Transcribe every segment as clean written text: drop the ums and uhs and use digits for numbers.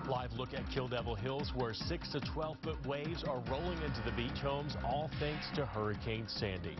Live look at Kill Devil Hills, where 6 to 12-foot waves are rolling into the beach homes, all thanks to Hurricane Sandy.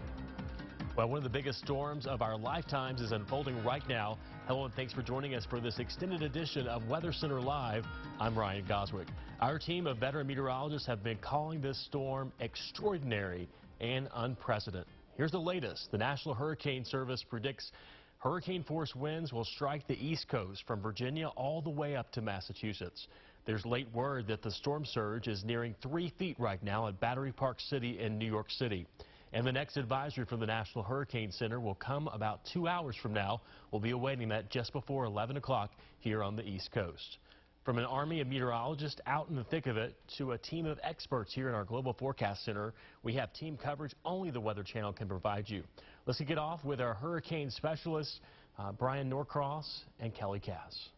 Well, one of the biggest storms of our lifetimes is unfolding right now. Hello, and thanks for joining us for this extended edition of Weather Center Live. I'm Ryan Goswick. Our team of veteran meteorologists have been calling this storm extraordinary and unprecedented. Here's the latest. The National Hurricane Service predicts hurricane-force winds will strike the East Coast from Virginia all the way up to Massachusetts. There's late word that the storm surge is nearing 3 feet right now at Battery Park City in New York City. And the next advisory from the National Hurricane Center will come about 2 hours from now. We'll be awaiting that just before 11 o'clock here on the East Coast. From an army of meteorologists out in the thick of it to a team of experts here in our Global Forecast Center, we have team coverage only the Weather Channel can provide you. Let's get off with our hurricane specialists, Brian Norcross and Kelly Cass.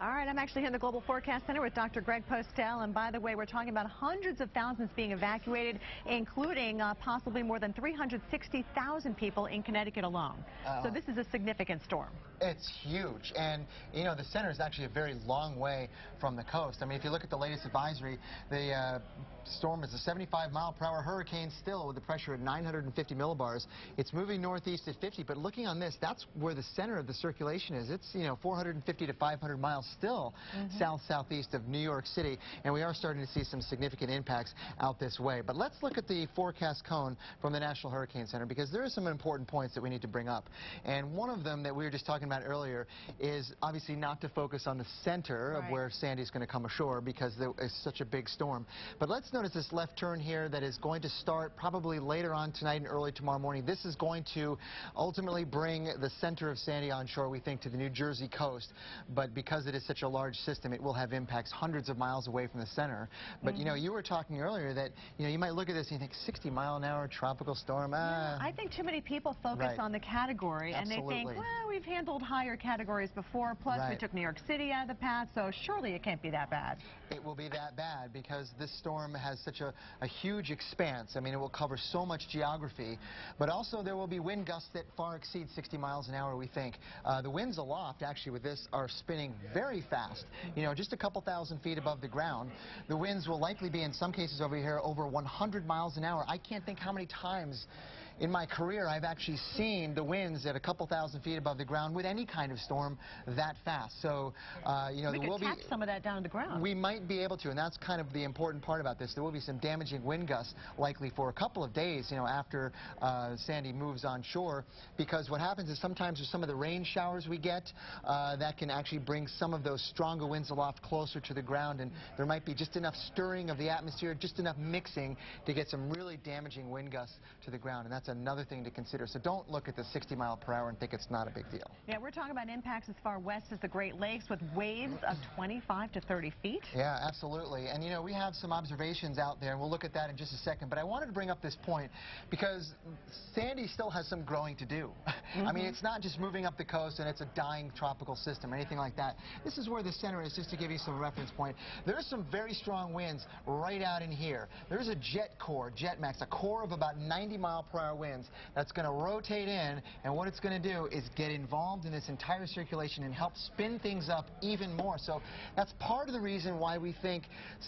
All right, I'm actually here in the Global Forecast Center with Dr. Greg Postel, and by the way, we're talking about hundreds of thousands being evacuated, including possibly more than 360,000 people in Connecticut alone. So this is a significant storm. It's huge, and you know the center is actually a very long way from the coast. I mean, if you look at the latest advisory, the storm is a 75-mile-per-hour hurricane still with the pressure at 950 millibars. It's moving northeast at 50, but looking on this, that's where the center of the circulation is. It's 450 to 500 miles still south-southeast of New York City, and we are starting to see some significant impacts out this way. But let's look at the forecast cone from the National Hurricane Center, because there are some important points that we need to bring up. And one of them that we were just talking about earlier is obviously not to focus on the center of where Sandy's going to come ashore, because there is such a big storm. But let's notice this left turn here that is going to start probably later on tonight and early tomorrow morning. This is going to ultimately bring the center of Sandy on shore, we think, to the New Jersey coast. But because it is such a large system, it will have impacts hundreds of miles away from the center. But you were talking earlier that you might look at this and you think 60-mile-an-hour tropical storm. I think too many people focus on the category, and they think, well, we've handled higher categories before, plus we took New York City out of the path, so surely it can't be that bad. It will be that bad because this storm has such a huge expanse. I mean, it will cover so much geography, but also there will be wind gusts that far exceed 60 miles an hour, we think. The winds aloft, actually, with this are spinning very fast, just a couple thousand feet above the ground. The winds will likely be, in some cases over here, over 100 miles an hour. I can't think how many times in my career I've actually seen the winds at a couple thousand feet above the ground with any kind of storm that fast. So, we could tap some of that down to the ground. We might be able to, and that's kind of the important part about this. There will be some damaging wind gusts likely for a couple of days, after Sandy moves on shore, because what happens is sometimes with some of the rain showers we get, that can actually bring some of those stronger winds aloft closer to the ground, and there might be just enough stirring of the atmosphere, just enough mixing to get some really damaging wind gusts to the ground, and that's another thing to consider. So don't look at the 60-mile-per-hour and think it's not a big deal. Yeah, we're talking about impacts as far west as the Great Lakes with waves of 25 to 30 feet. Yeah, absolutely. And we have some observations out there, and we'll look at that in just a second. But I wanted to bring up this point because Sandy still has some growing to do. I mean, it's not just moving up the coast and it's a dying tropical system or anything like that. This is where the center is, just to give you some reference point. There's some very strong winds right out in here. There's a jet core, jet max, a core of about 90-mile-per-hour winds that's going to rotate in, and what it's going to do is get involved in this entire circulation and help spin things up even more. So that's part of the reason why we think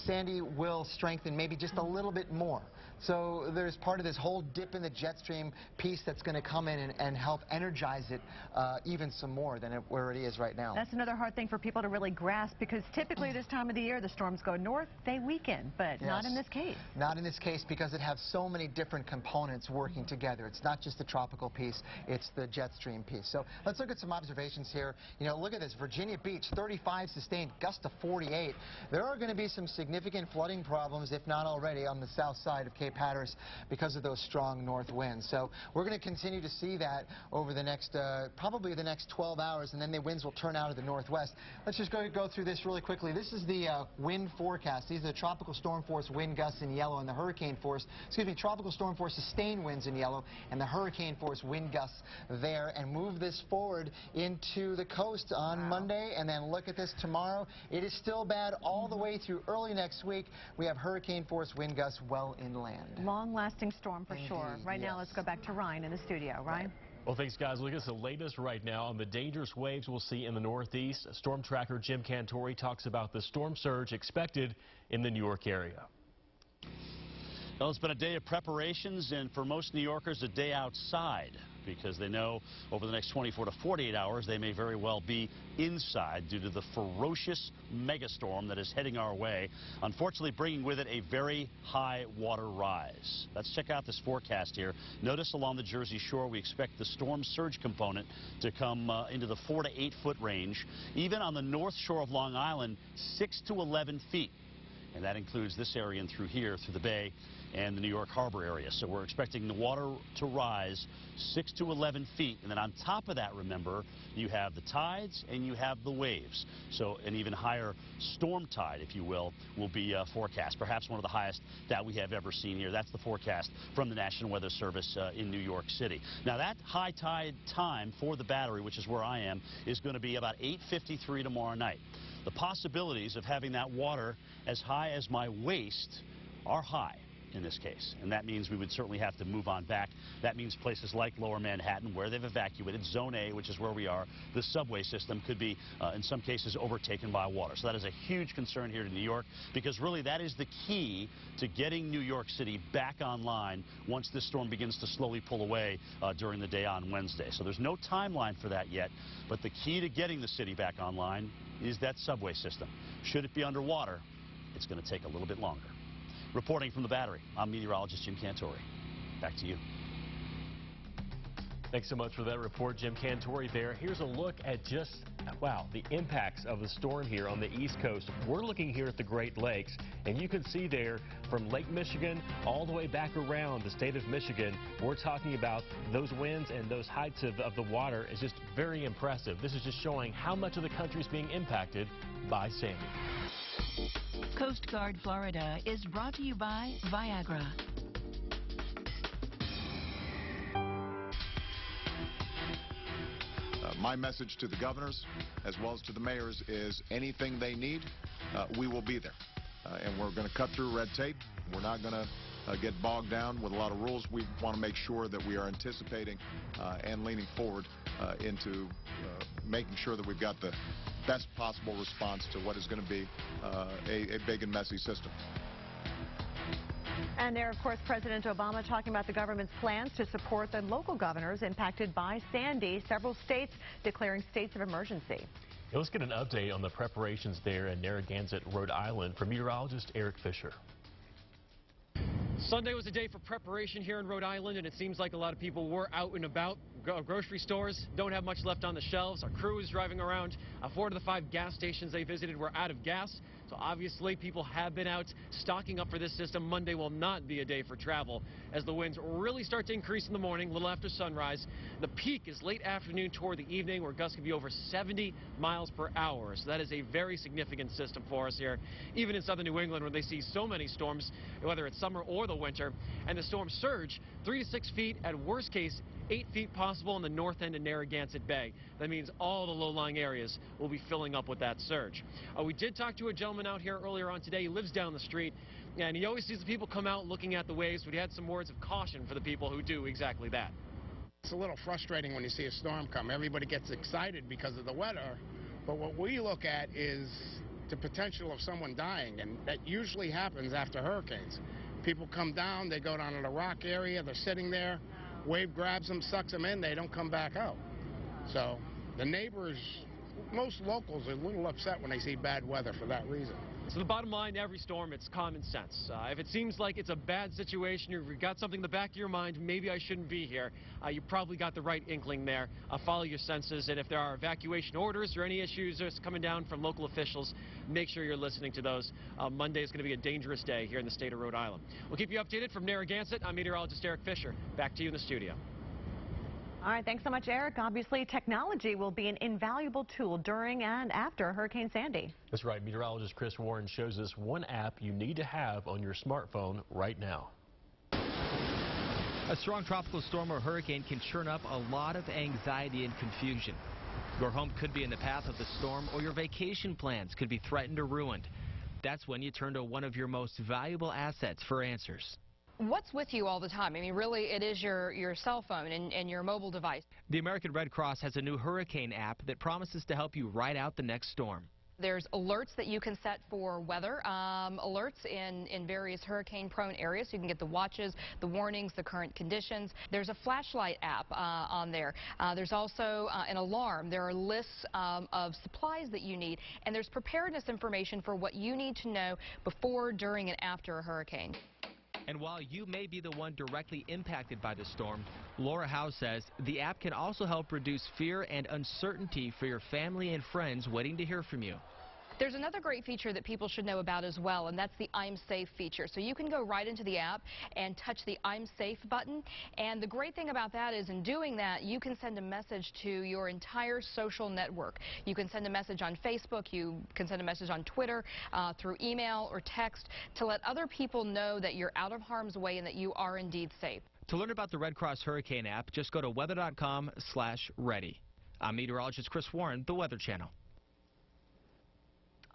Sandy will strengthen maybe just a little bit more. So there's part of this whole dip in the jet stream piece that's going to come in and help energize it even some more than where it is right now. That's another hard thing for people to really grasp, because typically this time of the year the storms go north, they weaken, but not in this case. Not in this case, because it has so many different components working together. It's not just the tropical piece, it's the jet stream piece. So let's look at some observations here. Look at this. Virginia Beach, 35 sustained, gust to 48. There are going to be some significant flooding problems, if not already, on the south side of Cape Hatteras because of those strong north winds. So we're going to continue to see that over the next, probably the next 12 hours, and then the winds will turn out of the northwest. Let's just go through this really quickly. This is the wind forecast. These are the tropical storm force wind gusts in yellow and the hurricane force, tropical storm force sustained winds in yellow and the hurricane force wind gusts there, and move this forward into the coast on Monday, and then look at this tomorrow. It is still bad all the way through early next week. We have hurricane force wind gusts well inland. Long-lasting storm for sure. Right now, let's go back to Ryan in the studio. Ryan? Well, thanks, guys. Look at the latest right now on the dangerous waves we'll see in the Northeast. Storm tracker Jim Cantore talks about the storm surge expected in the New York area. Well, it's been a day of preparations, and for most New Yorkers, a day outside, because they know over the next 24 to 48 hours they may very well be inside due to the ferocious megastorm that is heading our way, unfortunately bringing with it a very high water rise. Let's check out this forecast here. Notice along the Jersey Shore we expect the storm surge component to come into the 4 to 8 foot range. Even on the north shore of Long Island, 6 to 11 feet. And that includes this area and through here, through the bay and the New York Harbor area. So we're expecting the water to rise 6 to 11 feet. And then on top of that, remember, you have the tides and you have the waves. So an even higher storm tide, if you will be forecast. Perhaps one of the highest that we have ever seen here. That's the forecast from the National Weather Service in New York City. Now that high tide time for the Battery, which is where I am, is going to be about 8:53 tomorrow night. The possibilities of having that water as high as my waist are high in this case, and that means we would certainly have to move on back. That means places like Lower Manhattan, where they've evacuated, Zone A, which is where we are, the subway system could be in some cases overtaken by water. So that is a huge concern here in New York, because really that is the key to getting New York City back online once this storm begins to slowly pull away during the day on Wednesday. So there's no timeline for that yet, but the key to getting the city back online is that subway system. Should it be underwater, it's going to take a little bit longer. Reporting from the Battery, I'm meteorologist Jim Cantore. Back to you. Thanks so much for that report, Jim Cantore there. Here's a look at just, wow, the impacts of the storm here on the East Coast. We're looking here at the Great Lakes, and you can see there from Lake Michigan all the way back around the state of Michigan, we're talking about those winds and those heights of the water is just very impressive. This is just showing how much of the country is being impacted by Sandy. Coast Guard Florida is brought to you by Viagra. My message to the governors as well as to the mayors is anything they need, we will be there. And we're going to cut through red tape. We're not going to get bogged down with a lot of rules. We want to make sure that we are anticipating and leaning forward into making sure that we've got the best possible response to what is going to be a big and messy system. And there, of course, President Obama talking about the government's plans to support the local governors impacted by Sandy. Several states declaring states of emergency. Now let's get an update on the preparations there in Narragansett, Rhode Island from meteorologist Eric Fisher. Sunday was a day for preparation here in Rhode Island, and it seems like a lot of people were out and about. Grocery stores don't have much left on the shelves. Our crew is driving around. 4 of the 5 gas stations they visited were out of gas. So obviously people have been out stocking up for this system. Monday will not be a day for travel as the winds really start to increase in the morning, a little after sunrise. The peak is late afternoon toward the evening, where gusts can be over 70 miles per hour. So that is a very significant system for us here, even in southern New England, where they see so many storms, whether it's summer or the winter. And the storm surge 3 to 6 feet, at worst case 8 feet possible in the north end of Narragansett Bay. That means all the low-lying areas will be filling up with that surge. We did talk to a gentleman out here earlier on today. He lives down the street, and he always sees the people come out looking at the waves, but he had some words of caution for the people who do exactly that. It's a little frustrating when you see a storm come. Everybody gets excited because of the weather, but what we look at is the potential of someone dying, and that usually happens after hurricanes. People come down, they go down to the rock area, they're sitting there, wave grabs them, sucks them in, they don't come back out. So the neighbors, most locals are a little upset when they see bad weather for that reason. So the bottom line, every storm, it's common sense. If it seems like it's a bad situation, or you've got something in the back of your mind, maybe I shouldn't be here, you probably got the right inkling there. Follow your senses, and if there are evacuation orders or any issues that's coming down from local officials, make sure you're listening to those. Monday is going to be a dangerous day here in the state of Rhode Island. We'll keep you updated from Narragansett. I'm meteorologist Eric Fisher. Back to you in the studio. All right, thanks so much, Eric. Obviously, technology will be an invaluable tool during and after Hurricane Sandy. That's right. Meteorologist Chris Warren shows us one app you need to have on your smartphone right now. A strong tropical storm or hurricane can churn up a lot of anxiety and confusion. Your home could be in the path of the storm, or your vacation plans could be threatened or ruined. That's when you turn to one of your most valuable assets for answers. what's with you all the time? I mean, really, it is your cell phone and your mobile device. The American Red Cross has a new hurricane app that promises to help you ride out the next storm. There's alerts that you can set for weather, alerts in various hurricane-prone areas, so you can get the watches, the warnings, the current conditions. There's a flashlight app on there. There's also an alarm. There are lists of supplies that you need, and there's preparedness information for what you need to know before, during, and after a hurricane. And while you may be the one directly impacted by the storm, Laura Howe says the app can also help reduce fear and uncertainty for your family and friends waiting to hear from you. There's another great feature that people should know about as well, and that's the I'm Safe feature. So you can go right into the app and touch the I'm Safe button. And the great thing about that is in doing that, you can send a message to your entire social network. You can send a message on Facebook, you can send a message on Twitter, through email or text to let other people know that you're out of harm's way and that you are indeed safe. To learn about the Red Cross Hurricane app, just go to weather.com/ready. I'm meteorologist Chris Warren, the Weather Channel.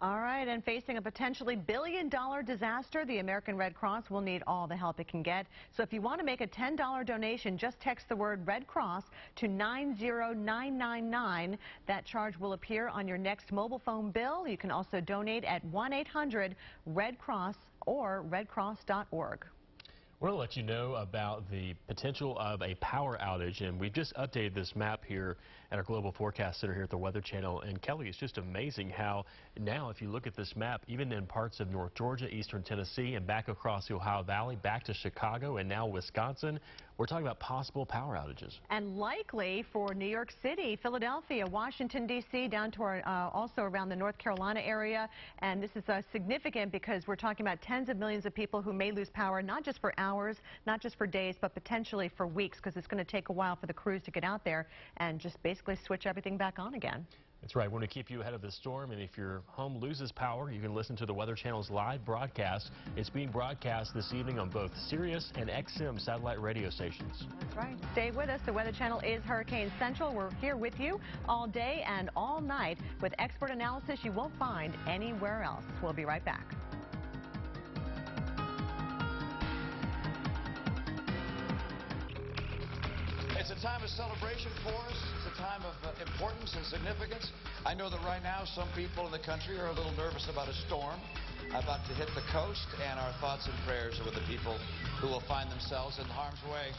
All right, and facing a potentially billion-dollar disaster, the American Red Cross will need all the help it can get. So if you want to make a $10 donation, just text the word Red Cross to 90999. That charge will appear on your next mobile phone bill. You can also donate at 1-800-RED-CROSS or redcross.org. I want to let you know about the potential of a power outage, and we've just updated this map here at our Global Forecast Center here at the Weather Channel. And Kelly, it's just amazing how now, if you look at this map, even in parts of North Georgia, eastern Tennessee, and back across the Ohio Valley, back to Chicago, and now Wisconsin, we're talking about possible power outages. And likely for New York City, Philadelphia, Washington, D.C., down to our, also around the North Carolina area. And this is significant because we're talking about tens of millions of people who may lose power, not just for hours, not just for days, but potentially for weeks, because it's going to take a while for the crews to get out there and just basically switch everything back on again. That's right. We want to keep you ahead of the storm, and if your home loses power, you can listen to the Weather Channel's live broadcast. It's being broadcast this evening on both Sirius and XM satellite radio stations. That's right. Stay with us. The Weather Channel is Hurricane Central. We're here with you all day and all night with expert analysis you won't find anywhere else. We'll be right back. It's a time of celebration for us. It's a time of importance and significance. I know that right now some people in the country are a little nervous about a storm about to hit the coast, and our thoughts and prayers are with the people who will find themselves in harm's way.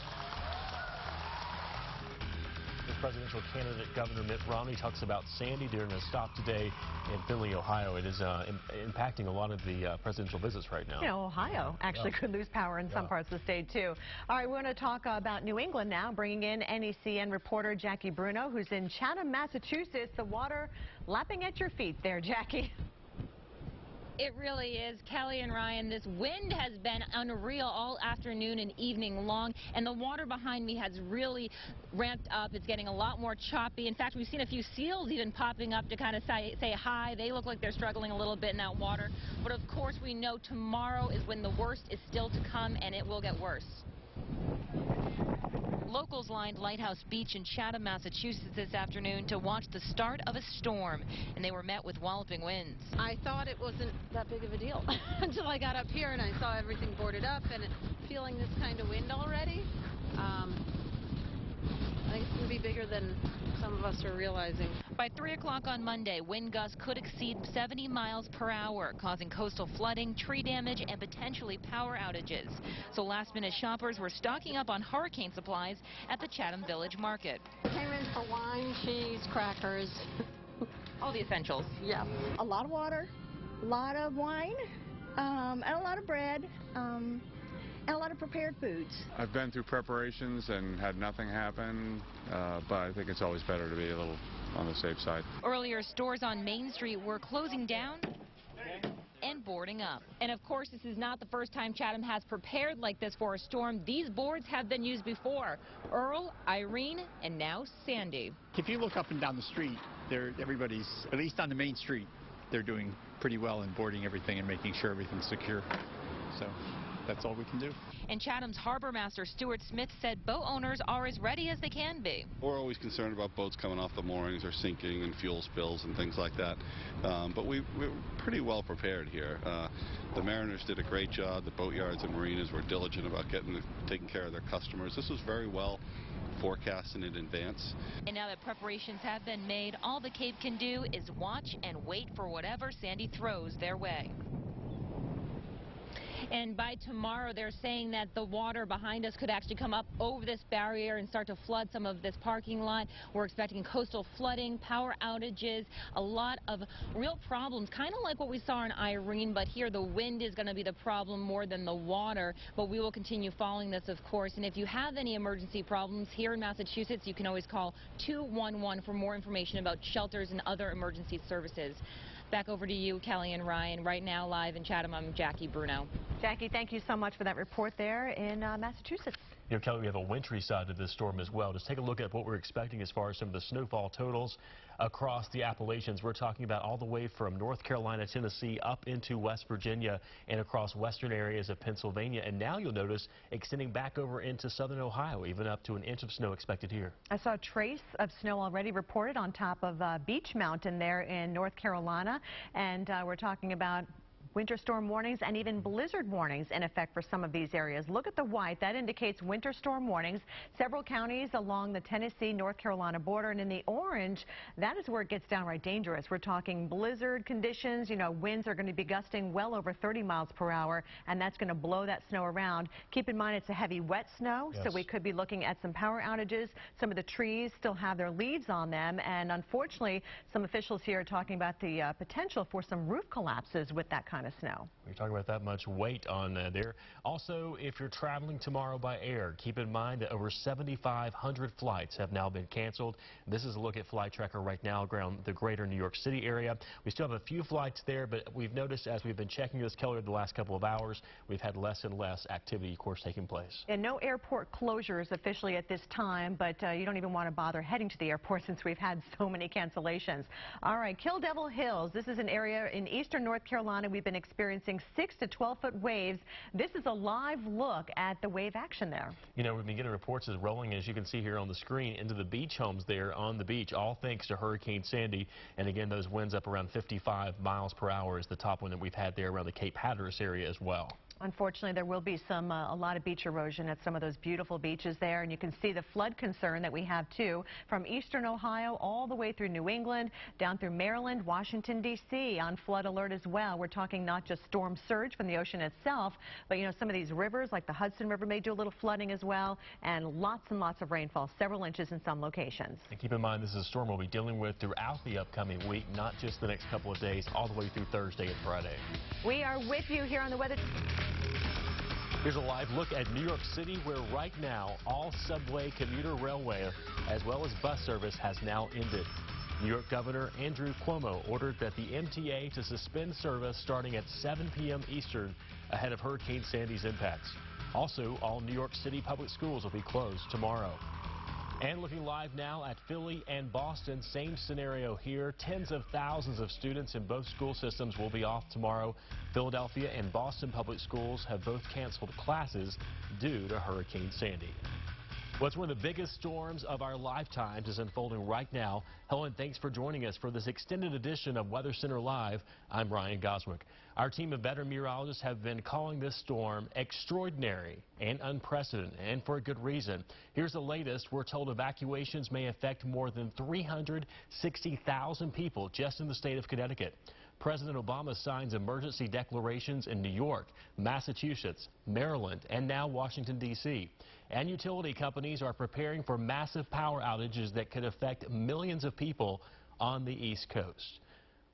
The presidential candidate Governor Mitt Romney talks about Sandy during a stop today in Findlay, Ohio. It is impacting a lot of the presidential visits right now. You know, Ohio actually could lose power in some parts of the state, too. All right, we're going to talk about New England now, bringing in NECN reporter Jackie Bruno, who's in Chatham, Massachusetts. The water lapping at your feet there, Jackie. It really is. Kelly and Ryan, this wind has been unreal all afternoon and evening long, and the water behind me has really ramped up. It's getting a lot more choppy. In fact, we've seen a few seals even popping up to kind of say hi. They look like they're struggling a little bit in that water. But of course, we know tomorrow is when the worst is still to come, and it will get worse. Locals lined Lighthouse Beach in Chatham, Massachusetts this afternoon to watch the start of a storm, and they were met with walloping winds. I thought it wasn't that big of a deal until I got up here and I saw everything boarded up and feeling this kind of wind already. I think it's going to be bigger than some of us are realizing. By 3 o'clock on Monday, wind gusts could exceed 70 miles per hour, causing coastal flooding, tree damage, and potentially power outages. So last-minute shoppers were stocking up on hurricane supplies at the Chatham Village Market. Came in for wine, cheese, crackers. All the essentials. Yeah. A lot of water, a lot of wine, and a lot of bread. And a lot of prepared foods. I've been through preparations and had nothing happen, but I think it's always better to be a little on the safe side. Earlier, stores on Main Street were closing down and boarding up. And of course, this is not the first time Chatham has prepared like this for a storm. These boards have been used before. Earl, Irene, and now Sandy. If you look up and down the street, everybody's, at least on the main street, they're doing pretty well in boarding everything and making sure everything's secure. So that's all we can do. And Chatham's Harbor Master Stuart Smith said boat owners are as ready as they can be. We're always concerned about boats coming off the moorings or sinking and fuel spills and things like that. But we're pretty well prepared here. The mariners did a great job. The boatyards and marinas were diligent about taking care of their customers. This was very well forecasted in advance. And now that preparations have been made, all the Cape can do is watch and wait for whatever Sandy throws their way. And by tomorrow, they're saying that the water behind us could actually come up over this barrier and start to flood some of this parking lot. We're expecting coastal flooding, power outages, a lot of real problems, kind of like what we saw in Irene, but here the wind is going to be the problem more than the water. But we will continue following this, of course. And if you have any emergency problems here in Massachusetts, you can always call 211 for more information about shelters and other emergency services. Back over to you, Kelly and Ryan. Right now, live in Chatham, I'm Jackie Bruno. Jackie, thank you so much for that report there in Massachusetts. You know, Kelly, we have a wintry side to this storm as well. Just take a look at what we're expecting as far as some of the snowfall totals across the Appalachians. We're talking about all the way from North Carolina, Tennessee, up into West Virginia and across western areas of Pennsylvania. And now you'll notice extending back over into southern Ohio, even up to an inch of snow expected here. I saw a trace of snow already reported on top of Beech Mountain there in North Carolina. And we're talking about winter storm warnings and even blizzard warnings in effect for some of these areas. Look at the white. That indicates winter storm warnings. Several counties along the Tennessee-North Carolina border. And in the orange, that is where it gets downright dangerous. We're talking blizzard conditions. You know, winds are going to be gusting well over 30 miles per hour, and that's going to blow that snow around. Keep in mind it's a heavy wet snow, so we could be looking at some power outages. Some of the trees still have their leaves on them, and unfortunately, some officials here are talking about the potential for some roof collapses with that kind of snow. We're talking about that much weight on there. Also, if you're traveling tomorrow by air, keep in mind that over 7,500 flights have now been canceled. This is a look at Flight Tracker right now around the greater New York City area. We still have a few flights there, but we've noticed as we've been checking this, Kelly, the last couple of hours, we've had less and less activity, of course, taking place. And no airport closures officially at this time, but you don't even want to bother heading to the airport since we've had so many cancellations. All right, Kill Devil Hills. This is an area in eastern North Carolina. We've been experiencing 6 to 12-foot waves. This is a live look at the wave action there. You know, we've been getting reports as rolling, as you can see here on the screen, into the beach homes there on the beach, all thanks to Hurricane Sandy. And again, those winds up around 55 miles per hour is the top one that we've had there around the Cape Hatteras area as well. Unfortunately, there will be a lot of beach erosion at some of those beautiful beaches there, and you can see the flood concern that we have too, from eastern Ohio all the way through New England, down through Maryland, Washington, D.C. on flood alert as well. We're talking not just storm surge from the ocean itself, but you know, some of these rivers like the Hudson River may do a little flooding as well, and lots of rainfall, several inches in some locations. And keep in mind, this is a storm we'll be dealing with throughout the upcoming week, not just the next couple of days, all the way through Thursday and Friday. We are with you here on the Weather. Here's a live look at New York City, where right now all subway, commuter railway, as well as bus service has now ended. New York Governor Andrew Cuomo ordered that the MTA to suspend service starting at 7 p.m. Eastern ahead of Hurricane Sandy's impacts. Also, all New York City public schools will be closed tomorrow. And looking live now at Philly and Boston, same scenario here. Tens of thousands of students in both school systems will be off tomorrow. Philadelphia and Boston public schools have both canceled classes due to Hurricane Sandy. What's one of the biggest storms of our lifetimes is unfolding right now. Hello and thanks for joining us for this extended edition of Weather Center Live. I'm Ryan Goswick. Our team of veteran meteorologists have been calling this storm extraordinary and unprecedented, and for a good reason. Here's the latest. We're told evacuations may affect more than 360,000 people just in the state of Connecticut. President Obama signs emergency declarations in New York, Massachusetts, Maryland, and now Washington, D.C. And utility companies are preparing for massive power outages that could affect millions of people on the East Coast.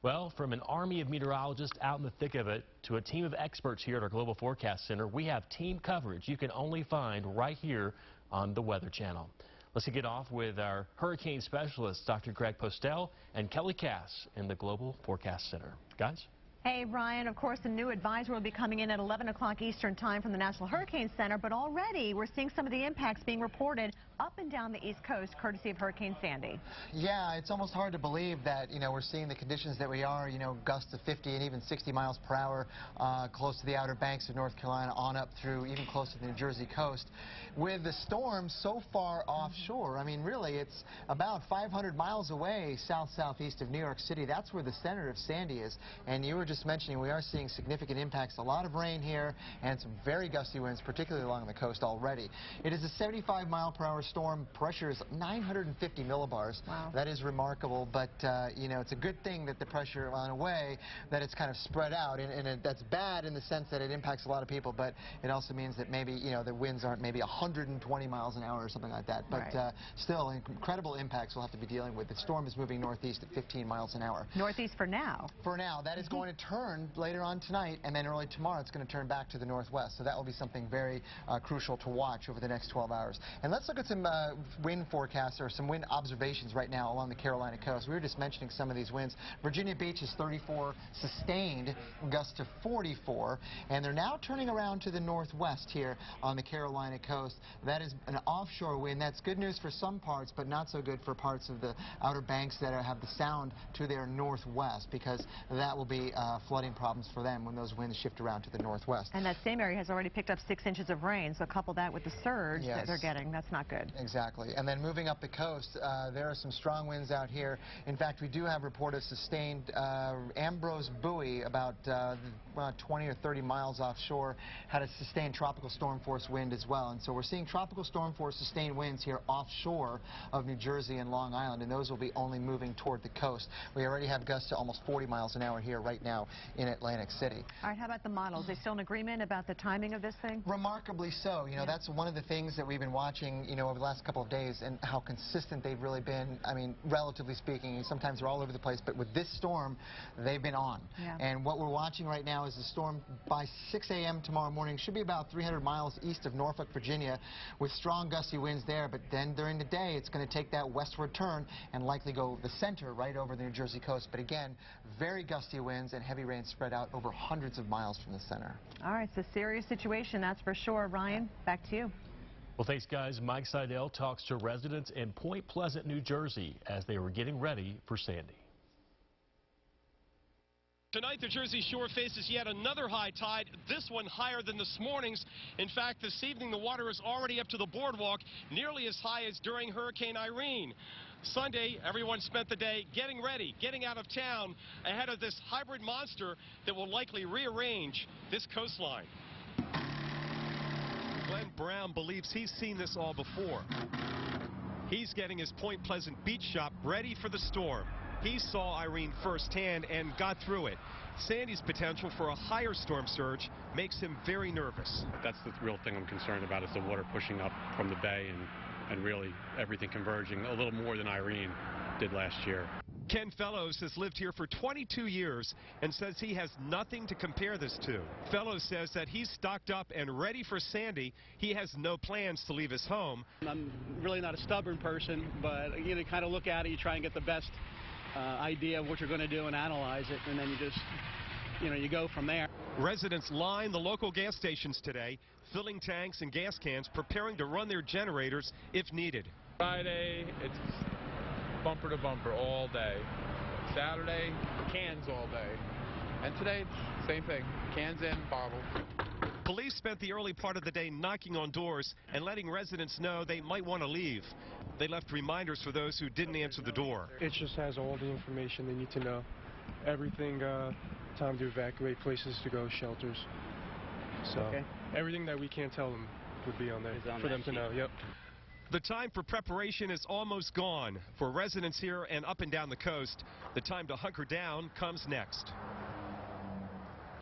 Well, from an army of meteorologists out in the thick of it to a team of experts here at our Global Forecast Center, we have team coverage you can only find right here on the Weather Channel. Let's get off with our hurricane specialists, Dr. Greg Postel and Kelly Cass in the Global Forecast Center. Guys? Hey, Ryan, of course, a new advisory will be coming in at 11 o'clock Eastern time from the National Hurricane Center, but already we're seeing some of the impacts being reported up and down the East Coast, courtesy of Hurricane Sandy. Yeah, it's almost hard to believe that, we're seeing the conditions that we are, gusts of 50 and even 60 miles per hour close to the Outer Banks of North Carolina on up through even close to the New Jersey coast. With the storm so far offshore, I mean, really, it's about 500 miles away south-southeast of New York City. That's where the center of Sandy is. And you were just mentioning we are seeing significant impacts, a lot of rain here and some very gusty winds, particularly along the coast already. It is a 75-mile-per-hour storm. Pressure is 950 millibars. Wow. That is remarkable, but, it's a good thing that the pressure, in a way, that it's kind of spread out. And that's bad in the sense that it impacts a lot of people, but it also means that maybe, the winds aren't maybe 120 miles an hour or something like that. But still, incredible impacts we'll have to be dealing with. The storm is moving northeast at 15 miles an hour. Northeast for now. For now. That is going to turn later on tonight, and then early tomorrow it's going to turn back to the northwest. So that will be something very crucial to watch over the next 12 hours. And let's look at some wind forecasts or some wind observations right now along the Carolina coast. We were just mentioning some of these winds. Virginia Beach is 34 sustained, gusts to 44, and they're now turning around to the northwest here on the Carolina coast. That is an offshore wind. That's good news for some parts, but not so good for parts of the Outer Banks that have the sound to their northwest, because that will be flooding problems for them when those winds shift around to the northwest. And that same area has already picked up 6 inches of rain, so couple that with the surge that they're getting. That's not good. Exactly. And then moving up the coast, there are some strong winds out here. In fact, we do have reported sustained Ambrose Buoy, about 20 or 30 miles offshore, had a sustained tropical storm force wind as well. And so we're seeing tropical storm force sustained winds here offshore of New Jersey and Long Island, and those will be only moving toward the coast. We already have gusts to almost 40 miles an hour here right now in Atlantic City. All right, how about the models? They still in agreement about the timing of this thing? Remarkably so. That's one of the things that we've been watching, over the last couple of days, and how consistent they've really been. I mean, relatively speaking, sometimes they're all over the place, but with this storm, they've been on. Yeah. And what we're watching right now is the storm by 6 a.m. tomorrow morning should be about 300 miles east of Norfolk, Virginia, with strong gusty winds there. But then during the day, it's going to take that westward turn and likely go the center right over the New Jersey coast. But again, very gusty winds and heavy rain spread out over hundreds of miles from the center. All right, it's a serious situation, that's for sure. Ryan, back to you. Well, thanks, guys. Mike Seidel talks to residents in Point Pleasant, New Jersey, as they were getting ready for Sandy. Tonight, the Jersey Shore faces yet another high tide, this one higher than this morning's. In fact, this evening, the water is already up to the boardwalk, nearly as high as during Hurricane Irene. Sunday, everyone spent the day getting ready, getting out of town ahead of this hybrid monster that will likely rearrange this coastline. Glenn Brown believes he's seen this all before. He's getting his Point Pleasant beach shop ready for the storm. He saw Irene firsthand and got through it. Sandy's potential for a higher storm surge makes him very nervous. That's the real thing I'm concerned about, is the water pushing up from the bay and really everything converging a little more than Irene did last year. Ken Fellows has lived here for 22 years and says he has nothing to compare this to. Fellows says that he's stocked up and ready for Sandy. He has no plans to leave his home. I'm really not a stubborn person, but you kind of look at it, you try and get the best idea of what you're going to do and analyze it, and then you just, you go from there. Residents line the local gas stations today, filling tanks and gas cans, preparing to run their generators if needed. Friday, it's bumper to bumper all day. Saturday, cans all day. And today, same thing, cans in, bottles. Police spent the early part of the day knocking on doors and letting residents know they might want to leave. They left reminders for those who didn't answer the door. It just has all the information they need to know. Everything, time to evacuate, places to go, shelters. So everything that we can't tell them would be on there for them to know. Yep. The time for preparation is almost gone. For residents here and up and down the coast, the time to hunker down comes next.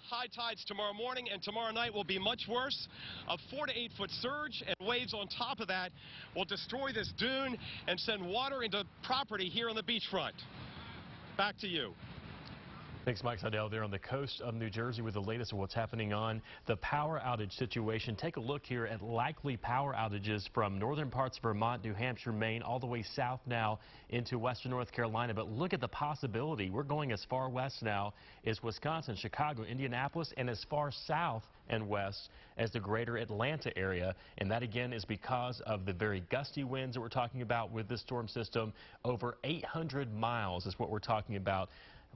High tides tomorrow morning and tomorrow night will be much worse. A 4 to 8 foot surge and waves on top of that will destroy this dune and send water into property here on the beachfront. Back to you. Thanks, Mike Seidel, there on the coast of New Jersey with the latest of what's happening on the power outage situation. Take a look here at likely power outages from northern parts of Vermont, New Hampshire, Maine, all the way south now into western North Carolina. But look at the possibility. We're going as far west now as Wisconsin, Chicago, Indianapolis, and as far south and west as the greater Atlanta area. And that, again, is because of the very gusty winds that we're talking about with this storm system. Over 800 miles is what we're talking about.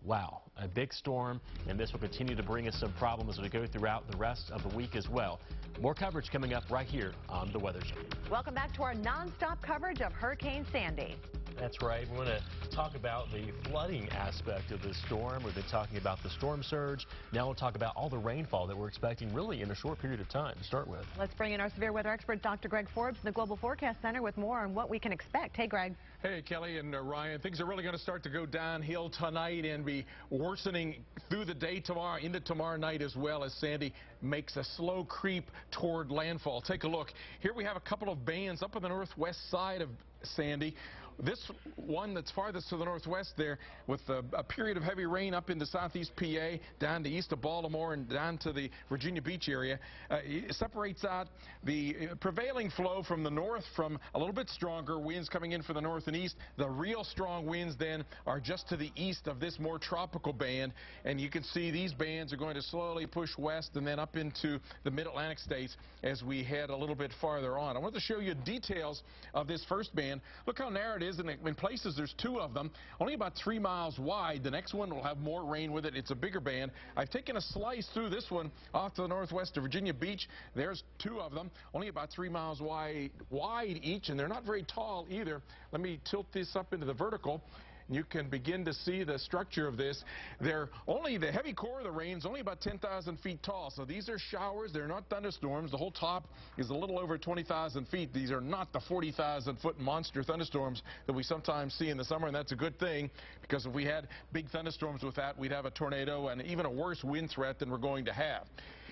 Wow, a big storm, and this will continue to bring us some problems as we go throughout the rest of the week as well. More coverage coming up right here on The Weather Zone. Welcome back to our nonstop coverage of Hurricane Sandy. That's right. We want to talk about the flooding aspect of this storm. We've been talking about the storm surge. Now we'll talk about all the rainfall that we're expecting really in a short period of time to start with. Let's bring in our severe weather expert, Dr. Greg Forbes, in the Global Forecast Center with more on what we can expect. Hey, Greg. Hey, Kelly and Ryan. Things are really going to start to go downhill tonight and be worsening through the day tomorrow, into tomorrow night as well, as Sandy makes a slow creep toward landfall. Take a look. Here we have a couple of bands up on the northwest side of Sandy. This one that's farthest to the northwest there, with a period of heavy rain up into southeast PA, down to east of Baltimore and down to the Virginia Beach area, it separates out the prevailing flow from the north from a little bit stronger winds coming in from the north and east. The real strong winds then are just to the east of this more tropical band, and you can see these bands are going to slowly push west and then up into the mid-Atlantic states as we head a little bit farther on. I want to show you details of this first band. Look how narrow it is, and in places there's two of them, only about 3 miles wide. The next one will have more rain with it. It's a bigger band. I've taken a slice through this one off to the northwest of Virginia Beach. There's two of them, only about 3 miles wide each, and they're not very tall either. Let me tilt this up into the vertical. You can begin to see the structure of this. They're only, the heavy core of the rain is only about 10,000 feet tall. So these are showers. They're not thunderstorms. The whole top is a little over 20,000 feet. These are not the 40,000 foot monster thunderstorms that we sometimes see in the summer, and that's a good thing, because if we had big thunderstorms with that, we'd have a tornado and even a worse wind threat than we're going to have.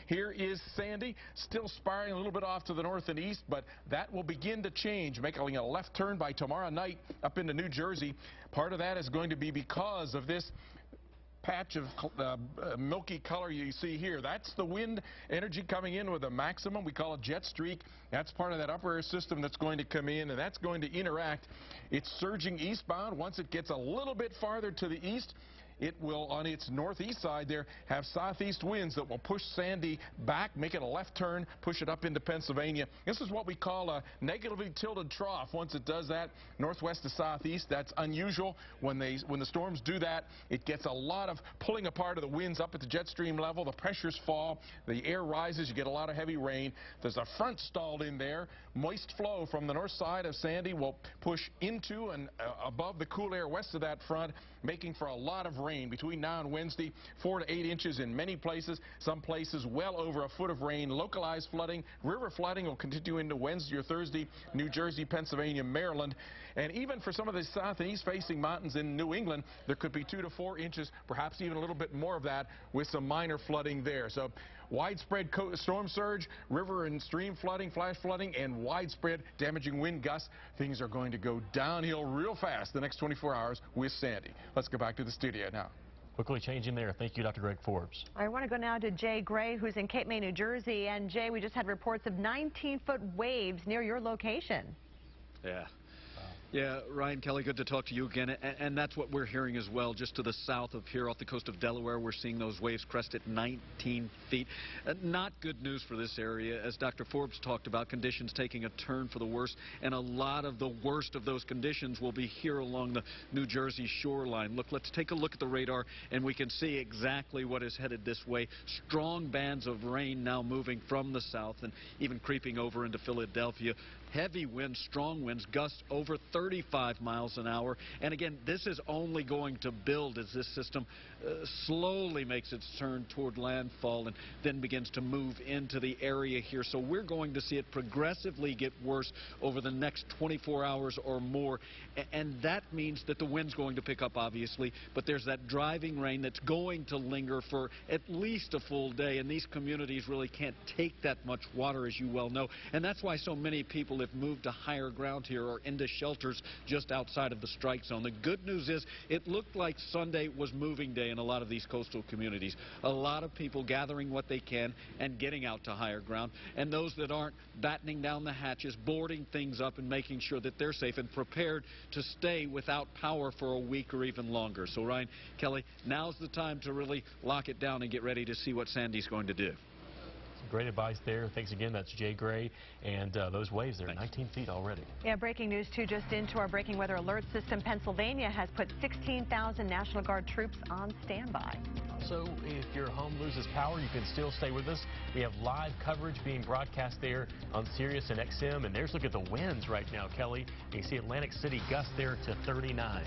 Here is Sandy, still spiraling a little bit off to the north and east, but that will begin to change, making a left turn by tomorrow night up into New Jersey. Part of that is going to be because of this patch of milky color you see here. That's the wind energy coming in with a maximum. We call it jet streak. That's part of that upper air system that's going to come in, and that's going to interact. It's surging eastbound. Once it gets a little bit farther to the east, it will, on its northeast side there, have southeast winds that will push Sandy back, make it a left turn, push it up into Pennsylvania. This is what we call a negatively tilted trough. Once it does that, northwest to southeast, that's unusual. When the storms do that, it gets a lot of pulling apart of the winds up at the jet stream level. The pressures fall, the air rises, you get a lot of heavy rain. There's a front stalled in there. Moist flow from the north side of Sandy will push into and above the cool air west of that front, making for a lot of rain between now and Wednesday. 4 to 8 inches in many places, some places well over a foot of rain. Localized flooding, river flooding will continue into Wednesday or Thursday, New Jersey, Pennsylvania, Maryland, and even for some of the south and east facing mountains in New England, there could be 2 to 4 inches, perhaps even a little bit more of that, with some minor flooding there. So widespread storm surge, river and stream flooding, flash flooding, and widespread damaging wind gusts. Things are going to go downhill real fast the next 24 hours with Sandy. Let's go back to the studio now. Quickly changing there. Thank you, Dr. Greg Forbes. I want to go now to Jay Gray, who's in Cape May, New Jersey. And Jay, we just had reports of 19-foot waves near your location. Yeah. Yeah, Ryan, Kelly, good to talk to you again. And that's what we're hearing as well. Just to the south of here off the coast of Delaware, we're seeing those waves crest at 19 feet. Not good news for this area. As Dr. Forbes talked about, conditions taking a turn for the worse. And a lot of the worst of those conditions will be here along the New Jersey shoreline. Look, let's take a look at the radar, and we can see exactly what is headed this way. Strong bands of rain now moving from the south and even creeping over into Philadelphia. Heavy winds, strong winds, gusts over 35 miles an hour. And again, this is only going to build as this system slowly makes its turn toward landfall and then begins to move into the area here. So we're going to see it progressively get worse over the next 24 hours or more. And that means that the wind's going to pick up, obviously, but there's that driving rain that's going to linger for at least a full day. And these communities really can't take that much water, as you well know. And that's why so many people have moved to higher ground here or into shelters just outside of the strike zone. The good news is it looked like Sunday was moving day. in a lot of these coastal communities. A lot of people gathering what they can and getting out to higher ground, and those that aren't, battening down the hatches, boarding things up and making sure that they're safe and prepared to stay without power for a week or even longer. So Ryan, Kelly, now's the time to really lock it down and get ready to see what Sandy's going to do. Great advice there. Thanks again. That's Jay Gray. And those waves, they're 19 feet already. Yeah, breaking news, too, just into our breaking weather alert system. Pennsylvania has put 16,000 National Guard troops on standby. So if your home loses power, you can still stay with us. We have live coverage being broadcast there on Sirius and XM. And there's a look at the winds right now, Kelly. You can see Atlantic City gust there to 39.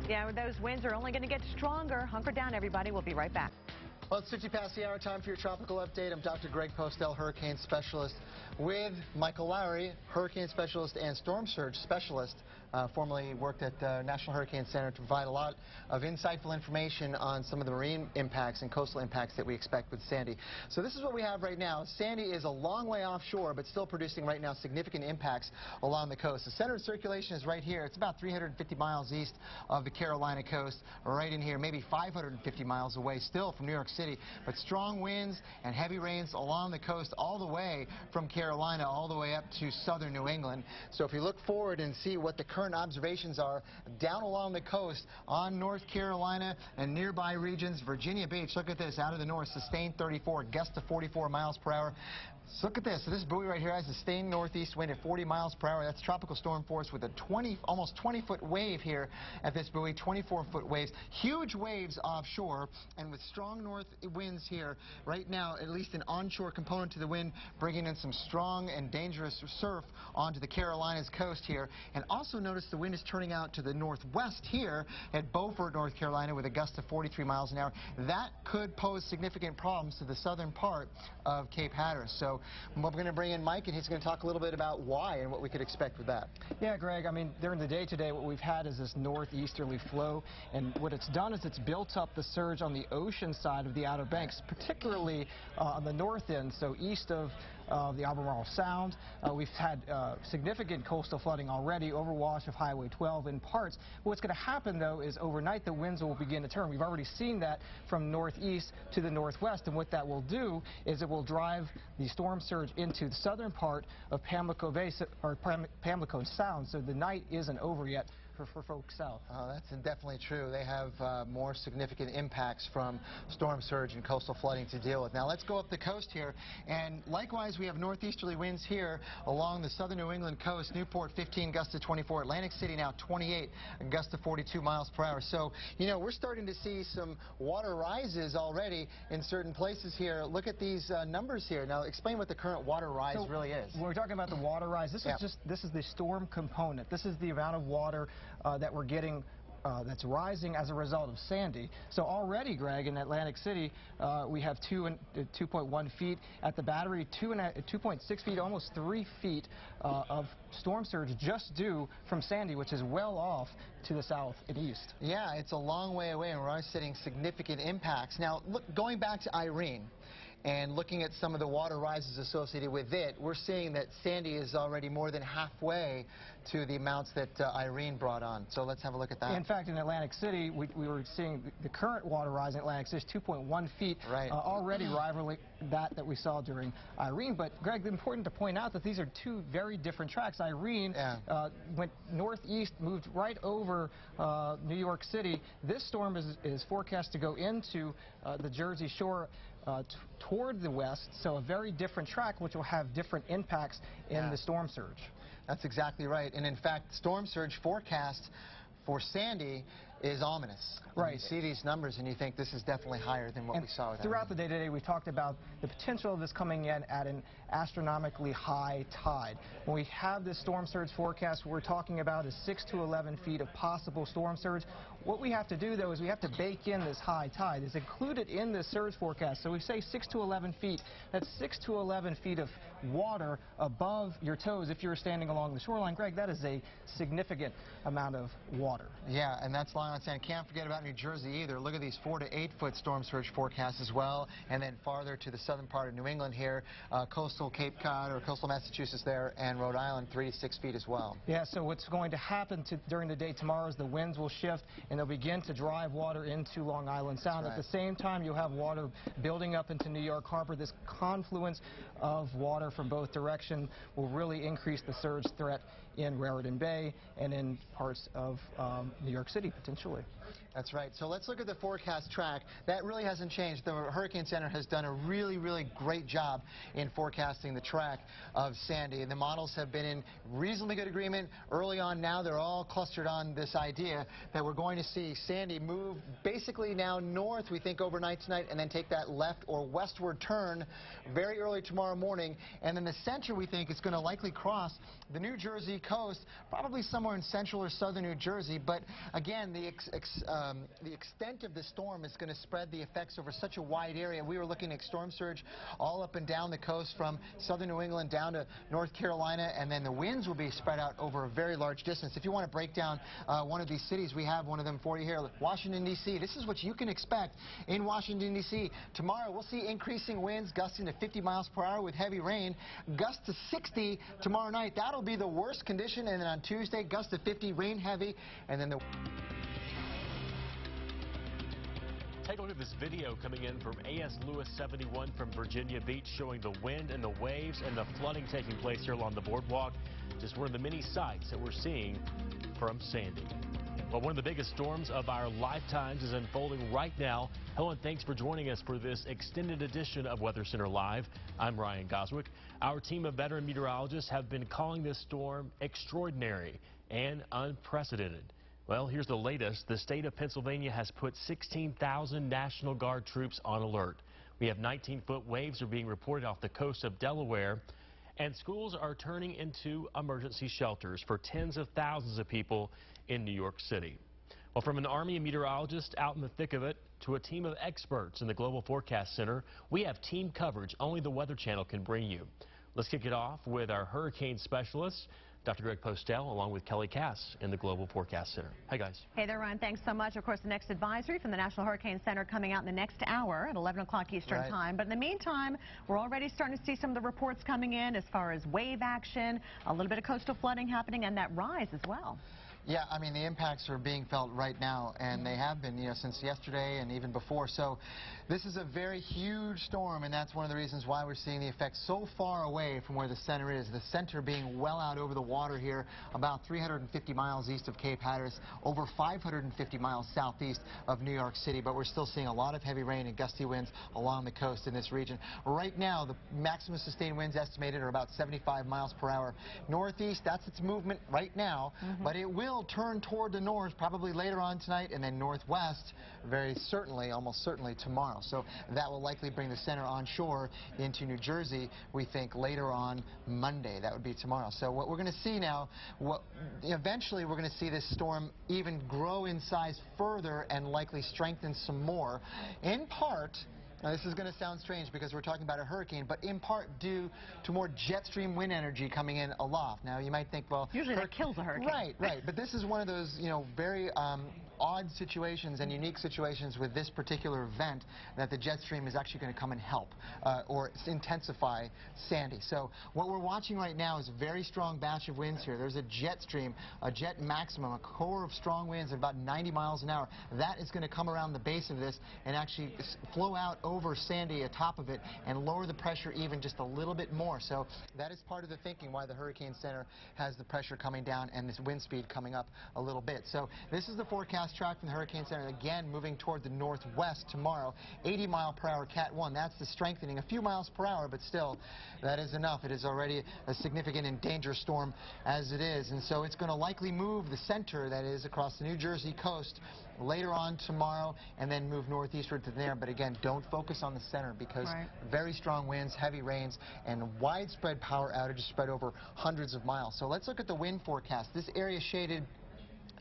Yeah, those winds are only going to get stronger. Hunker down, everybody. We'll be right back. Well, it's 50 past the hour. Time for your tropical update. I'm Dr. Greg Postel, hurricane specialist, with Michael Lowry, hurricane specialist and storm surge specialist. Formerly worked at the National Hurricane Center to provide a lot of insightful information on some of the marine impacts and coastal impacts that we expect with Sandy. So this is what we have right now. Sandy is a long way offshore, but still producing right now significant impacts along the coast. The center of circulation is right here. It's about 350 miles east of the Carolina coast, right in here, maybe 550 miles away still from New York City. But strong winds and heavy rains along the coast all the way from Carolina all the way up to southern New England. So if you look forward and see what the current observations are down along the coast on North Carolina and nearby regions, Virginia Beach, look at this, out of the north, sustained 34, gust to 44 miles per hour. So look at this. So this buoy right here has a sustained northeast wind at 40 miles per hour. That's tropical storm force with a almost 20-foot wave here at this buoy, 24-foot waves. Huge waves offshore, and with strong north winds here right now, at least an onshore component to the wind, bringing in some strong and dangerous surf onto the Carolinas coast here. And also notice the wind is turning out to the northwest here at Beaufort, North Carolina, with a gust of 43 miles an hour. That could pose significant problems to the southern part of Cape Hatteras. So we're going to bring in Mike, and he's going to talk a little bit about why and what we could expect with that. Yeah, Greg, I mean, during the day today, what we've had is this northeasterly flow, and what it's done is it's built up the surge on the ocean side of the Outer Banks, particularly on the north end, so east of the Albemarle Sound. We've had significant coastal flooding already, overwash of Highway 12 in parts. What's going to happen, though, is overnight the winds will begin to turn. We've already seen that from northeast to the northwest, and what that will do is it will drive the storm surge into the southern part of Pamlico Bay, or Pamlico Sound, so the night isn't over yet for folks south. That's definitely true. They have more significant impacts from storm surge and coastal flooding to deal with. Now let's go up the coast here, and likewise we have northeasterly winds here along the southern New England coast. Newport 15, gust to 24. Atlantic City now 28, gust to 42 miles per hour. So, you know, we're starting to see some water rises already in certain places here. Look at these numbers here. Now explain what the current water rise really is. When we're talking about the water rise, this is the storm component. This is the amount of water that we're getting that's rising as a result of Sandy. So already, Greg, in Atlantic City, we have 2.1 feet. At the Battery, 2.6 feet, almost 3 feet of storm surge just due from Sandy, which is well off to the south and east. Yeah, it's a long way away, and we're already seeing significant impacts. Now, look, going back to Irene, and looking at some of the water rises associated with it, we're seeing that Sandy is already more than halfway to the amounts that Irene brought on. So let's have a look at that. In fact, in Atlantic City, we were seeing the current water rise in Atlantic City is 2.1 feet, already rivaling that we saw during Irene. But, Greg, it's important to point out that these are two very different tracks. Irene went northeast, moved right over New York City. This storm is forecast to go into the Jersey Shore toward the west, so a very different track, which will have different impacts in the storm surge. That's exactly right. And in fact, storm surge forecast for Sandy is ominous. Right. You see these numbers and you think this is definitely higher than what we saw with throughout the day today, we've talked about the potential of this coming in at an astronomically high tide. When we have this storm surge forecast, what we're talking about is 6 to 11 feet of possible storm surge. What we have to do, though, is we have to bake in this high tide. It's included in the surge forecast. So we say 6 to 11 feet. That's 6 to 11 feet of water above your toes if you're standing along the shoreline. Greg, that is a significant amount of water. Yeah, and that's Island Sound. Can't forget about New Jersey either. Look at these 4 to 8 foot storm surge forecasts as well. And then farther to the southern part of New England here, coastal Cape Cod or coastal Massachusetts there, and Rhode Island 3 to 6 feet as well. Yeah, so what's going to happen during the day tomorrow is the winds will shift and they'll begin to drive water into Long Island Sound. At the same time, you'll have water building up into New York Harbor. This confluence of water from both directions will really increase the surge threat in Raritan Bay and in parts of New York City, potentially. That's right. So let's look at the forecast track. That really hasn't changed. The Hurricane Center has done a really, really great job in forecasting the track of Sandy. The models have been in reasonably good agreement early on. Now they're all clustered on this idea that we're going to see Sandy move basically now north, we think, overnight tonight, and then take that left or westward turn very early tomorrow morning. And then the center, we think, is going to likely cross the New Jersey coast, probably somewhere in central or southern New Jersey. But again, the extent of the storm is going to spread the effects over such a wide area. We were looking at storm surge all up and down the coast from southern New England down to North Carolina, and then the winds will be spread out over a very large distance. If you want to break down one of these cities, we have one of them for you here. Washington, D.C. This is what you can expect in Washington, D.C. Tomorrow, we'll see increasing winds gusting to 50 miles per hour with heavy rain. Gusts to 60 tomorrow night. That'll be the worst condition. And then on Tuesday, gusts to 50, rain heavy, and then the... Take a look at this video coming in from AS Lewis 71 from Virginia Beach, showing the wind and the waves and the flooding taking place here along the boardwalk. Just one of the many sights that we're seeing from Sandy. Well, one of the biggest storms of our lifetimes is unfolding right now. Hello, and thanks for joining us for this extended edition of Weather Center Live. I'm Ryan Goswick. Our team of veteran meteorologists have been calling this storm extraordinary and unprecedented. Well, here's the latest. The state of Pennsylvania has put 16,000 National Guard troops on alert. We have 19-foot waves are being reported off the coast of Delaware, and schools are turning into emergency shelters for tens of thousands of people in New York City. Well, from an army of meteorologists out in the thick of it to a team of experts in the Global Forecast Center, we have team coverage only the Weather Channel can bring you. Let's kick it off with our hurricane specialists, Dr. Greg Postel, along with Kelly Cass in the Global Forecast Center. Hey, guys. Hey there, Ryan. Thanks so much. Of course, the next advisory from the National Hurricane Center coming out in the next hour at 11 o'clock Eastern Time. But in the meantime, we're already starting to see some of the reports coming in as far as wave action, a little bit of coastal flooding happening, and that rise as well. Yeah, I mean, the impacts are being felt right now, and they have been, since yesterday and even before. So this is a very huge storm, and that's one of the reasons why we're seeing the effects so far away from where the center is. The center being well out over the water here, about 350 miles east of Cape Hatteras, over 550 miles southeast of New York City. But we're still seeing a lot of heavy rain and gusty winds along the coast in this region. Right now, the maximum sustained winds estimated are about 75 miles per hour. Northeast, that's its movement right now, but it will turn toward the north probably later on tonight, and then northwest very certainly, almost certainly tomorrow. So that will likely bring the center onshore into New Jersey, we think, later on Monday. That would be tomorrow. So what we're going to see now, eventually we're going to see this storm even grow in size further and likely strengthen some more, in part. Now, this is going to sound strange because we're talking about a hurricane, but in part due to more jet stream wind energy coming in aloft. Now, you might think, well... Usually that kills a hurricane. Right, right. But this is one of those, very odd situations and unique situations with this particular event that the jet stream is actually going to come and help or intensify Sandy. So what we're watching right now is a very strong batch of winds here. There's a jet stream, a jet maximum, a core of strong winds at about 90 miles an hour. That is going to come around the base of this and actually flow out over Sandy atop of it and lower the pressure even just a little bit more. So that is part of the thinking why the Hurricane Center has the pressure coming down and this wind speed coming up a little bit. So this is the forecast track from the Hurricane Center, again moving toward the northwest tomorrow. 80 mile per hour Cat 1. That's the strengthening, a few miles per hour, but still that is enough. It is already a significant and dangerous storm as it is, and so it's going to likely move the center, that is, across the New Jersey coast later on tomorrow and then move northeastward to there. But again, don't focus on the center because very strong winds, heavy rains, and widespread power outages spread over hundreds of miles. So let's look at the wind forecast. This area shaded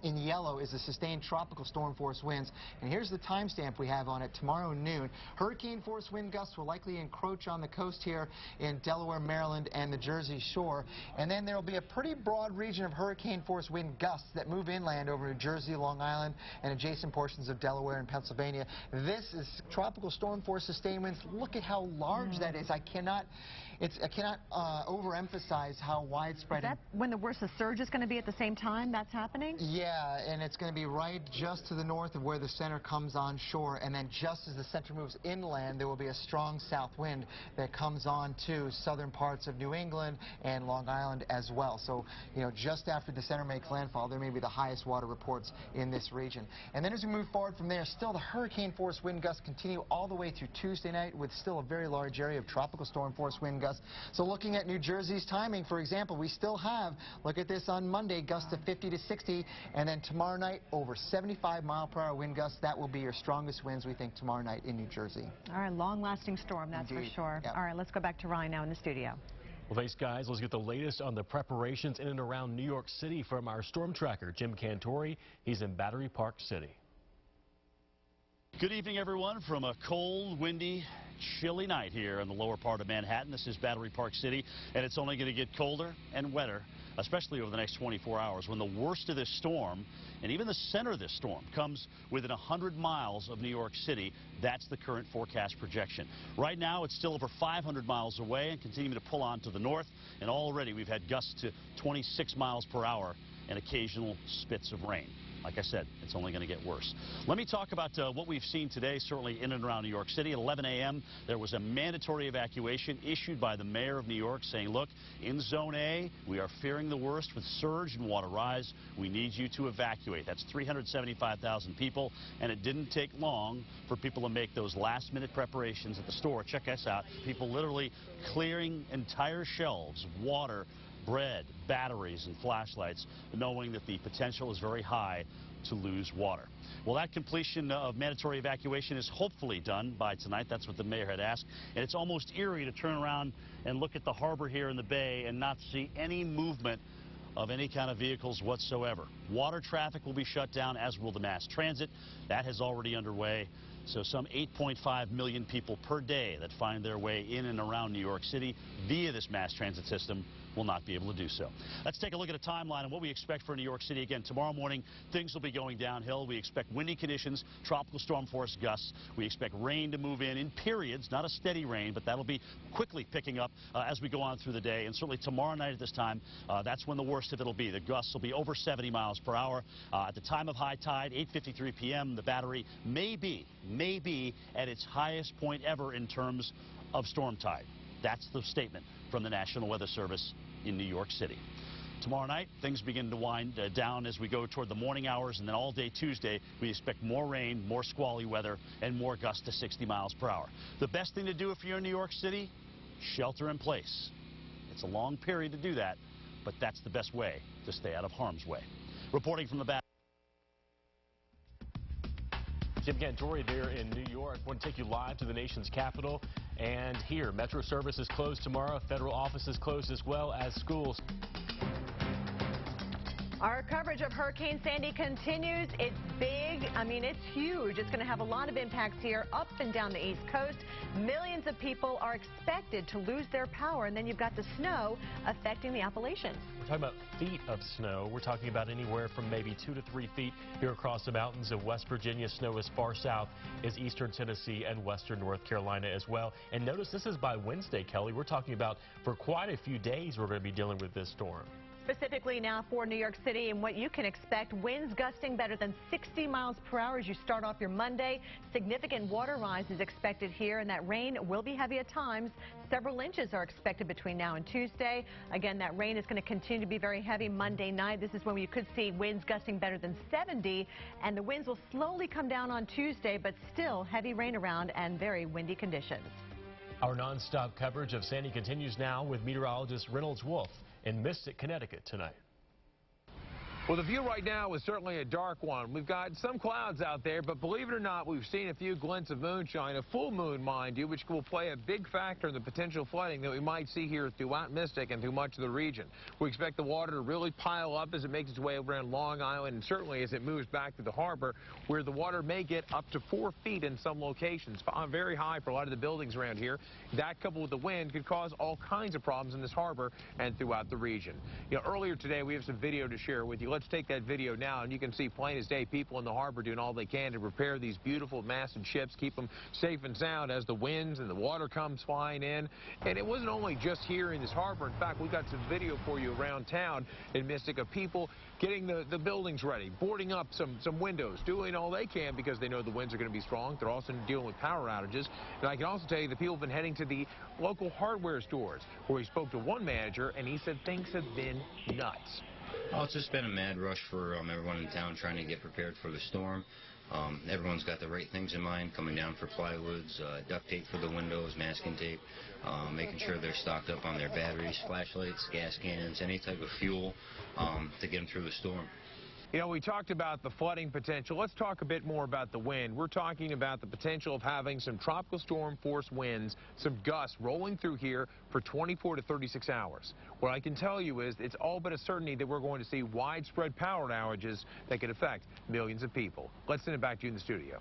in yellow is the sustained tropical storm force winds. And here's the timestamp we have on it. Tomorrow noon, hurricane force wind gusts will likely encroach on the coast here in Delaware, Maryland, and the Jersey Shore. And then there will be a pretty broad region of hurricane force wind gusts that move inland over New Jersey, Long Island, and adjacent portions of Delaware and Pennsylvania. This is tropical storm force sustained winds. Look at how large that is. I cannot overemphasize how widespread. Is that when the worst of surge is going to be at the same time that's happening? Yeah, and it's going to be right just to the north of where the center comes on shore, and then just as the center moves inland, there will be a strong south wind that comes on to southern parts of New England and Long Island as well. So, you know, just after the center makes landfall, there may be the highest water reports in this region. And then as we move forward from there, still the hurricane force wind gusts continue all the way through Tuesday night with still a very large area of tropical storm force wind gusts. So looking at New Jersey's timing, for example, we still have, look at this on Monday, gusts of 50 to 60, and then tomorrow night over 75-mile-per-hour wind gusts. That will be your strongest winds, we think, tomorrow night in New Jersey. All right, long-lasting storm, that's Indeed. for sure. Yep. All right, let's go back to Ryan now in the studio. Well, thanks, guys. Let's get the latest on the preparations in and around New York City from our storm tracker, Jim Cantori. He's in Battery Park City. Good evening, everyone, from a cold, windy, chilly night here in the lower part of Manhattan. This is Battery Park City, and it's only going to get colder and wetter, especially over the next 24 hours when the worst of this storm, and even the center of this storm, comes within 100 miles of New York City. That's the current forecast projection. Right now, it's still over 500 miles away and continuing to pull on to the north, and already we've had gusts to 26 miles per hour and occasional spits of rain. Like I said, it's only going to get worse. Let me talk about what we've seen today, certainly in and around New York City. At 11 a.m., there was a mandatory evacuation issued by the mayor of New York saying, look, in Zone A, we are fearing the worst with surge and water rise. We need you to evacuate. That's 375,000 people, and it didn't take long for people to make those last-minute preparations at the store. Check us out. People literally clearing entire shelves of water, bread, batteries, and flashlights, knowing that the potential is very high to lose water. Well, that completion of mandatory evacuation is hopefully done by tonight. That's what the mayor had asked. And it's almost eerie to turn around and look at the harbor here in the bay and not see any movement of any kind of vehicles whatsoever. Water traffic will be shut down, as will the mass transit. That is already underway. So some 8.5 million people per day that find their way in and around New York City via this mass transit system will not be able to do so. Let's take a look at a timeline and what we expect for New York City. Again, tomorrow morning, things will be going downhill. We expect windy conditions, tropical storm force gusts. We expect rain to move in periods, not a steady rain, but that'll be quickly picking up as we go on through the day. And certainly tomorrow night at this time, that's when the worst of it will be. The gusts will be over 70 miles per hour. At the time of high tide, 8:53 p.m., the battery may be at its highest point ever in terms of storm tide. That's the statement from the National Weather Service in New York City. Tomorrow night, things begin to wind down as we go toward the morning hours, and then all day Tuesday, we expect more rain, more squally weather, and more gusts to 60 miles per hour. The best thing to do if you're in New York City, shelter in place. It's a long period to do that, but that's the best way to stay out of harm's way. Reporting from the back. Jim Cantori there in New York. I want to take you live to the nation's capital. And here, Metro service is closed tomorrow. Federal offices closed as well as schools. Our coverage of Hurricane Sandy continues. It's big. I mean, it's huge. It's going to have a lot of impacts here up and down the East Coast. Millions of people are expected to lose their power. And then you've got the snow affecting the Appalachians. We're talking about feet of snow. We're talking about anywhere from maybe 2 to 3 feet here across the mountains of West Virginia. Snow as far south as eastern Tennessee and western North Carolina as well. And notice this is by Wednesday, Kelly. We're talking about for quite a few days we're going to be dealing with this storm. Specifically now for New York City and what you can expect, winds gusting better than 60 miles per hour as you start off your Monday. Significant water rise is expected here, and that rain will be heavy at times. Several inches are expected between now and Tuesday. Again, that rain is going to continue to be very heavy Monday night. This is when you could see winds gusting better than 70, and the winds will slowly come down on Tuesday, but still heavy rain around and very windy conditions. Our nonstop coverage of Sandy continues now with meteorologist Reynolds Wolf in Mystic, Connecticut tonight. Well, the view right now is certainly a dark one. We've got some clouds out there, but believe it or not, we've seen a few glints of moonshine, a full moon, mind you, which will play a big factor in the potential flooding that we might see here throughout Mystic and through much of the region. We expect the water to really pile up as it makes its way around Long Island, and certainly as it moves back to the harbor, where the water may get up to 4 feet in some locations. Very high for a lot of the buildings around here. That, coupled with the wind, could cause all kinds of problems in this harbor and throughout the region. You know, earlier today, we have some video to share with you. Let's take that video now, and you can see plain as day people in the harbor doing all they can to prepare these beautiful masted ships, keep them safe and sound as the winds and the water comes flying in. And it wasn't only just here in this harbor. In fact, we got some video for you around town in Mystic of people getting the buildings ready, boarding up some windows, doing all they can because they know the winds are going to be strong. They're also dealing with power outages. And I can also tell you that people have been heading to the local hardware stores, where we spoke to one manager, and he said things have been nuts. Well, it's just been a mad rush for everyone in town trying to get prepared for the storm. Everyone's got the right things in mind, coming down for plywoods, duct tape for the windows, masking tape, making sure they're stocked up on their batteries, flashlights, gas cans, any type of fuel to get them through the storm. You know, we talked about the flooding potential. Let's talk a bit more about the wind. We're talking about the potential of having some tropical storm force winds, some gusts rolling through here for 24 to 36 hours. What I can tell you is it's all but a certainty that we're going to see widespread power outages that could affect millions of people. Let's send it back to you in the studio.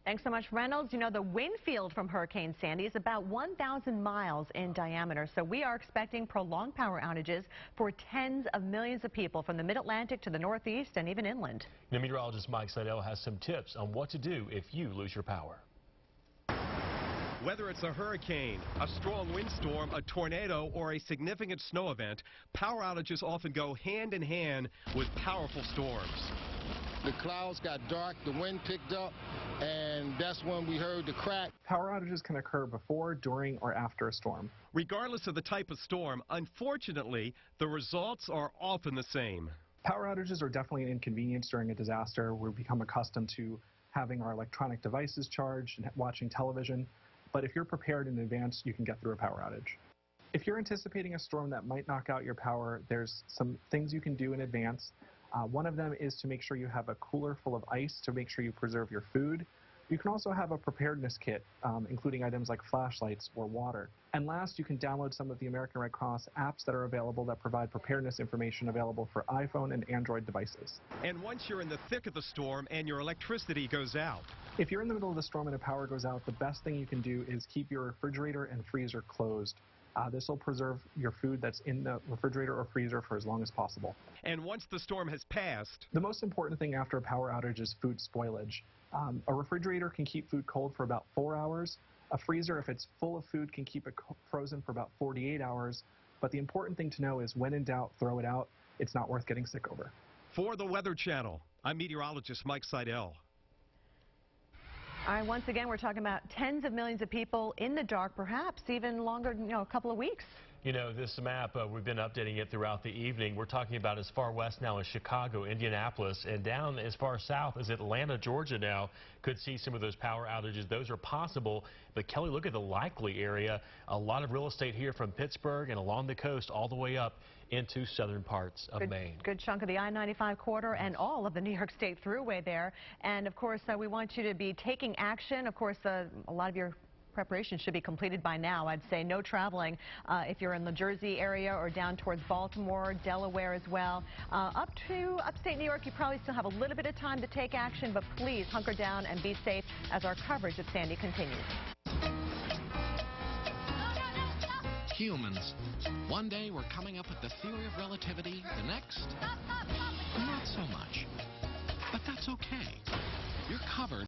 Thanks so much, Reynolds. You know, the wind field from Hurricane Sandy is about 1,000 miles in diameter, so we are expecting prolonged power outages for tens of millions of people from the mid-Atlantic to the Northeast and even inland. Now, meteorologist Mike Seidel has some tips on what to do if you lose your power. Whether it's a hurricane, a strong windstorm, a tornado, or a significant snow event, power outages often go hand in hand with powerful storms. The clouds got dark, the wind picked up, and that's when we heard the crack. Power outages can occur before, during, or after a storm. Regardless of the type of storm, unfortunately, the results are often the same. Power outages are definitely an inconvenience during a disaster. We've become accustomed to having our electronic devices charged and watching television. But if you're prepared in advance, you can get through a power outage. If you're anticipating a storm that might knock out your power, there's some things you can do in advance. One of them is to make sure you have a cooler full of ice to make sure you preserve your food. You can also have a preparedness kit, including items like flashlights or water. And last, you can download some of the American Red Cross apps that are available that provide preparedness information available for iPhone and Android devices. And once you're in the thick of the storm and your electricity goes out. If you're in the middle of the storm and the power goes out, the best thing you can do is keep your refrigerator and freezer closed. This will preserve your food that's in the refrigerator or freezer for as long as possible. And once the storm has passed, the most important thing after a power outage is food spoilage. A refrigerator can keep food cold for about 4 hours. A freezer, if it's full of food, can keep it frozen for about 48 hours. But the important thing to know is when in doubt, throw it out. It's not worth getting sick over. For the Weather Channel, I'm meteorologist Mike Seidel. All right, once again, we're talking about tens of millions of people in the dark, perhaps even longer, a couple of weeks. You know, this map, we've been updating it throughout the evening. We're talking about as far west now as Chicago, Indianapolis, and down as far south as Atlanta, Georgia now could see some of those power outages. Those are possible. But, Kelly, look at the likely area. A lot of real estate here from Pittsburgh and along the coast all the way up into southern parts of Maine. Good chunk of the I-95 corridor and all of the New York State Thruway there. And, of course, we want you to be taking action. Of course, a lot of your preparation should be completed by now. I'd say no traveling if you're in the Jersey area or down towards Baltimore, Delaware as well. Up to upstate New York, you probably still have a little bit of time to take action, but please hunker down and be safe as our coverage of Sandy continues. Humans. One day we're coming up with the theory of relativity, the next, not so much. But that's okay. You're covered